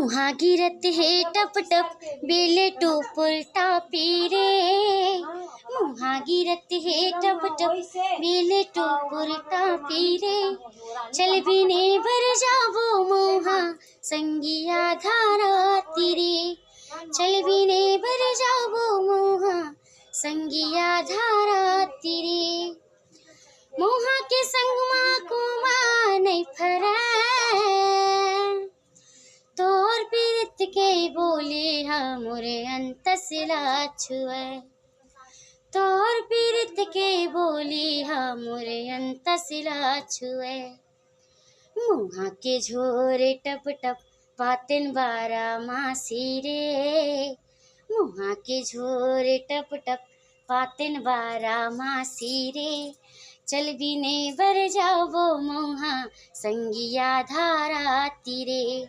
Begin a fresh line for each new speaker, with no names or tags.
मुहा गिरत है टप टप बेले टोपुर टापी रे। मुहा गिरत है टप टप बेले टोपुर टापी रे। चल बिने भर जावो मोहा संगिया धारा तीरे। चल बिने भर जावो मोहा संगिया धारा तीरे। मोहा के संग माँ को माँ नहीं फरा तोर पीरत के बोले हमरे अंतसला छुए। तोर पीरत के बोले हमरे अंतसला छुए। मुहा के झोरे टप टप पातिन बारा मासी रे। मुहा के झोरे टप टप पातिन बारा मासी रे। चल बिने बर जावो मोहा संगिया धारा तीरे।